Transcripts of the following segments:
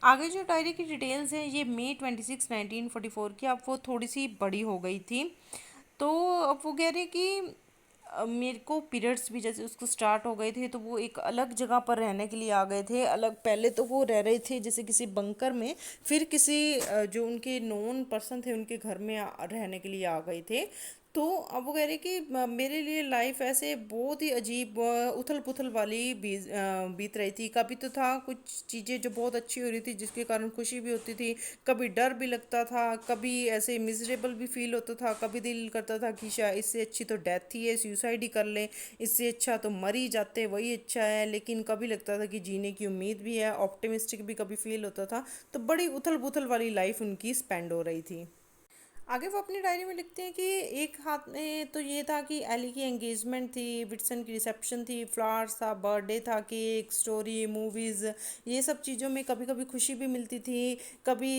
आगे जो डायरी की डिटेल्स हैं ये मई 26 1944 की, अब वो थोड़ी सी बड़ी हो गई थी। तो अब वो कह रहे कि मेरे को पीरियड्स भी जैसे उसको स्टार्ट हो गए थे, तो वो एक अलग जगह पर रहने के लिए आ गए थे। अलग पहले तो वो रह रहे थे जैसे किसी बंकर में, फिर किसी जो उनके नोन पर्सन थे उनके घर में रहने के लिए आ गए थे। तो अब वो कह रहे कि मेरे लिए लाइफ ऐसे बहुत ही अजीब उथल पुथल वाली बीत रही थी। कभी तो था कुछ चीज़ें जो बहुत अच्छी हो रही थी जिसके कारण खुशी भी होती थी, कभी डर भी लगता था, कभी ऐसे मिजरेबल भी फील होता था, कभी दिल करता था कि शायद इससे अच्छी तो डेथ ही है, सुसाइड ही कर लें, इससे अच्छा तो मर ही जाते वही अच्छा है। लेकिन कभी लगता था कि जीने की उम्मीद भी है, ऑप्टिमिस्टिक भी कभी फील होता था। तो बड़ी उथल पुथल वाली लाइफ उनकी स्पेंड हो रही थी। आगे वो अपनी डायरी में लिखते हैं कि एक हाथ में तो ये था कि एली की एंगेजमेंट थी, विटसन की रिसेप्शन थी, फ्लावर्स था, बर्थडे था, केक, स्टोरी, मूवीज़, ये सब चीज़ों में कभी कभी खुशी भी मिलती थी, कभी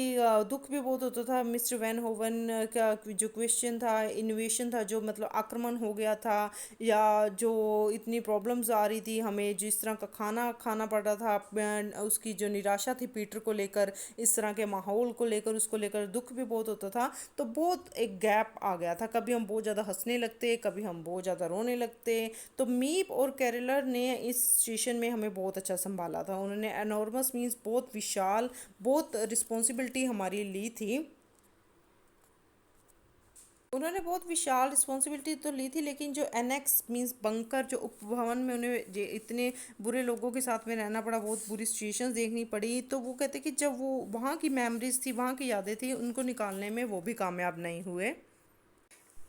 दुख भी बहुत होता था। मिस्टर वैन होवन का जो क्वेश्चन था, इन्वेशन था, जो मतलब आक्रमण हो गया था, या जो इतनी प्रॉब्लम्स आ रही थी, हमें जिस तरह का खाना खाना पड़ रहा था, उसकी जो निराशा थी पीटर को लेकर, इस तरह के माहौल को लेकर, उसको लेकर दुख भी बहुत होता था। तो बहुत एक गैप आ गया था, कभी हम बहुत ज़्यादा हंसने लगते, कभी हम बहुत ज़्यादा रोने लगते। तो मीप और कैरलर ने इस सिचुएशन में हमें बहुत अच्छा संभाला था। उन्होंने एनॉर्मस मीन्स बहुत विशाल, बहुत रिस्पॉन्सिबिलिटी हमारी ली थी। उन्होंने बहुत विशाल रिस्पॉन्सिबिलिटी तो ली थी, लेकिन जो एनेक्स मींस बंकर, जो उपभवन में उन्हें इतने बुरे लोगों के साथ में रहना पड़ा, बहुत बुरी सिचुएशंस देखनी पड़ी, तो वो कहते कि जब वो वहाँ की मेमोरीज थी, वहाँ की यादें थी, उनको निकालने में वो भी कामयाब नहीं हुए।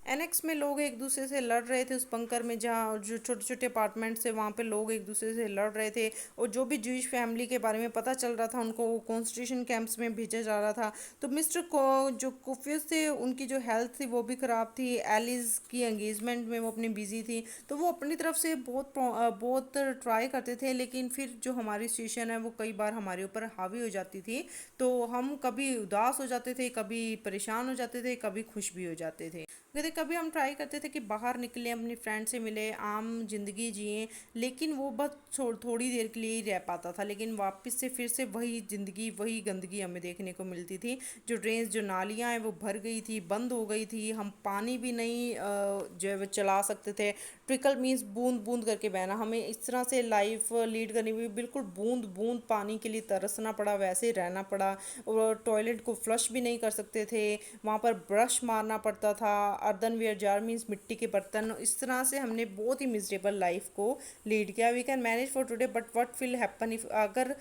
एनेक्स में लोग एक दूसरे से लड़ रहे थे, उस बंकर में जहाँ जो छोटे छोटे अपार्टमेंट्स थे वहाँ पे लोग एक दूसरे से लड़ रहे थे। और जो भी जूइश फैमिली के बारे में पता चल रहा था उनको कॉन्सेंट्रेशन कैंप्स में भेजा जा रहा था। तो मिस्टर को जो कुफियस थे उनकी जो हेल्थ थी वो भी ख़राब थी, एलिस की एंगेजमेंट में वो अपनी बिजी थी। तो वो अपनी तरफ से बहुत ट्राई करते थे, लेकिन फिर जो हमारी सिचुएशन है वो कई बार हमारे ऊपर हावी हो जाती थी। तो हम कभी उदास हो जाते थे, कभी परेशान हो जाते थे, कभी खुश भी हो जाते थे। कहते कभी हम ट्राई करते थे कि बाहर निकले, अपनी फ्रेंड से मिले, आम जिंदगी जिए, लेकिन वो बस थोड़ी देर के लिए ही रह पाता था। लेकिन वापस से फिर से वही जिंदगी, वही गंदगी हमें देखने को मिलती थी। जो ड्रेन्स, जो नालियाँ हैं वो भर गई थी, बंद हो गई थी, हम पानी भी नहीं जो है वो चला सकते थे। ट्रिकल मीन्स बूंद बूंद करके बहना, हमें इस तरह से लाइफ लीड करनी हुई, बिल्कुल बूंद बूंद पानी के लिए तरसना पड़ा, वैसे ही रहना पड़ा। और टॉयलेट को फ्लश भी नहीं कर सकते थे, वहाँ पर ब्रश मारना पड़ता था। अर्दनवेयर जार मीन्स मिट्टी के बर्तन, इस तरह से हमने बहुत ही मिजरेबल लाइफ को लीड किया। We can manage for today but what will happen if, अगर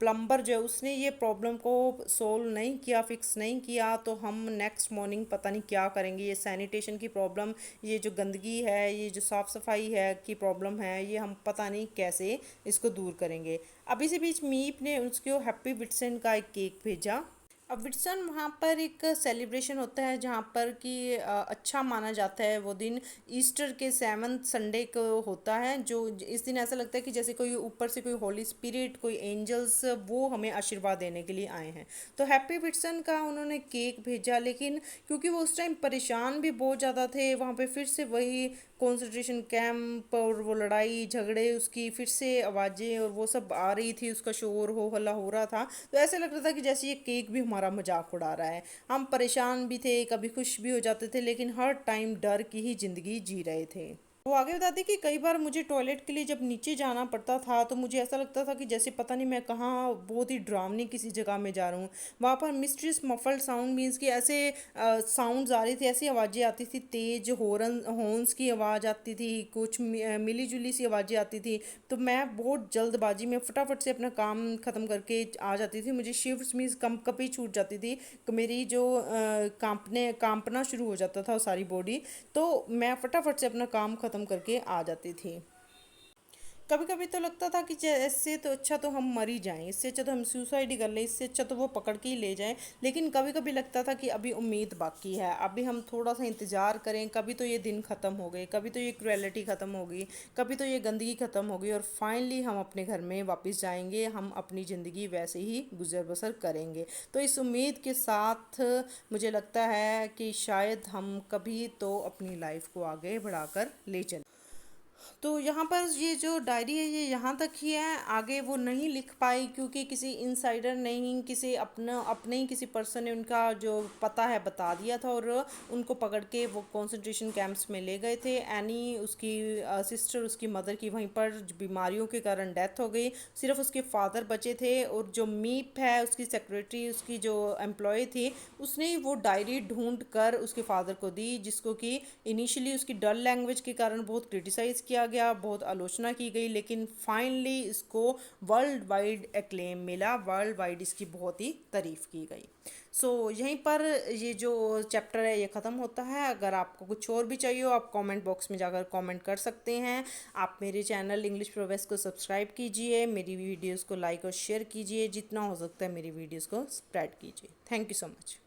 प्लम्बर जो है उसने ये प्रॉब्लम को सोल्व नहीं किया, फिक्स नहीं किया, तो हम नेक्स्ट मॉर्निंग पता नहीं क्या करेंगे। ये सैनिटेशन की प्रॉब्लम, ये जो गंदगी है, ये जो साफ़ सफाई है की प्रॉब्लम है, ये हम पता नहीं कैसे इसको दूर करेंगे। अब इसी बीच मीप ने उसको हैप्पी विटसन का एक केक भेजा। अब विट्सन वहाँ पर एक सेलिब्रेशन होता है जहाँ पर कि अच्छा माना जाता है वो दिन, ईस्टर के 7th संडे को होता है। जो इस दिन ऐसा लगता है कि जैसे कोई ऊपर से कोई होली स्पिरिट, कोई एंजल्स वो हमें आशीर्वाद देने के लिए आए हैं। तो हैप्पी विट्सन का उन्होंने केक भेजा, लेकिन क्योंकि वो उस टाइम परेशान भी बहुत ज़्यादा थे, वहाँ पे फिर से वही कंसंट्रेशन कैंप और वो लड़ाई झगड़े, उसकी फिर से आवाज़ें और वो सब आ रही थी, उसका शोर हो हल्ला हो रहा था। तो ऐसे लग रहा था कि जैसे ये केक भी हमारा मजाक उड़ा रहा है। हम परेशान भी थे, कभी खुश भी हो जाते थे, लेकिन हर टाइम डर की ही ज़िंदगी जी रहे थे। वो आगे बताती कि कई बार मुझे टॉयलेट के लिए जब नीचे जाना पड़ता था तो मुझे ऐसा लगता था कि जैसे पता नहीं मैं कहाँ बहुत ही डरावनी किसी जगह में जा रहा हूँ। वहाँ पर मिस्ट्रीस मफल्ड साउंड मीन्स कि ऐसे साउंड्स आ रही थी, ऐसी आवाज़ें आती थी, तेज हॉर्न हॉर्न्स की आवाज़ आती थी, कुछ मिली जुली सी आवाज़ें आती थी। तो मैं बहुत जल्दबाजी में फटाफट से अपना काम ख़त्म करके आ जाती थी। मुझे शिफ्ट मीन्स कम कपी छूट जाती थी, कि मेरी जो कांपना शुरू हो जाता था सारी बॉडी। तो मैं फटाफट से अपना काम ख़त्म करके आ जाती थी। कभी कभी तो लगता था कि इससे तो अच्छा तो हम मर ही जाएं, इससे अच्छा तो हम सुसाइड ही कर लें, इससे अच्छा तो वो पकड़ के ही ले जाएं। लेकिन कभी कभी लगता था कि अभी उम्मीद बाकी है, अभी हम थोड़ा सा इंतज़ार करें, कभी तो ये दिन ख़त्म हो गए, कभी तो ये क्रुएलिटी ख़त्म होगी, कभी तो ये गंदगी ख़त्म होगी, और फाइनली हम अपने घर में वापस जाएंगे, हम अपनी ज़िंदगी वैसे ही गुजर बसर करेंगे। तो इस उम्मीद के साथ मुझे लगता है कि शायद हम कभी तो अपनी लाइफ को आगे बढ़ाकर ले चलें। तो यहाँ पर ये जो डायरी है ये यहाँ तक ही है, आगे वो नहीं लिख पाई क्योंकि किसी इनसाइडर ने ही, किसी अपने ही किसी पर्सन ने उनका जो पता है बता दिया था, और उनको पकड़ के वो कंसंट्रेशन कैंप्स में ले गए थे। एनी उसकी सिस्टर, उसकी मदर की वहीं पर बीमारियों के कारण डेथ हो गई, सिर्फ उसके फादर बचे थे। और जो मीप है उसकी सेक्रेटरी, उसकी जो एम्प्लॉय थी, उसने ही वो डायरी ढूंढ कर उसके फादर को दी, जिसको कि इनिशियली उसकी डल लैंग्वेज के कारण बहुत क्रिटिसाइज़ किया गया, बहुत आलोचना की गई, लेकिन फाइनली इसको वर्ल्ड वाइड एक्लेम मिला, वर्ल्ड वाइड इसकी बहुत ही तारीफ़ की गई। यहीं पर ये जो चैप्टर है ये ख़त्म होता है। अगर आपको कुछ और भी चाहिए हो, आप कमेंट बॉक्स में जाकर कमेंट कर सकते हैं। आप मेरे चैनल इंग्लिश प्रोग्रेस को सब्सक्राइब कीजिए, मेरी वीडियोस को लाइक और शेयर कीजिए, जितना हो सकता है मेरी वीडियोस को स्प्रेड कीजिए। Thank you so much.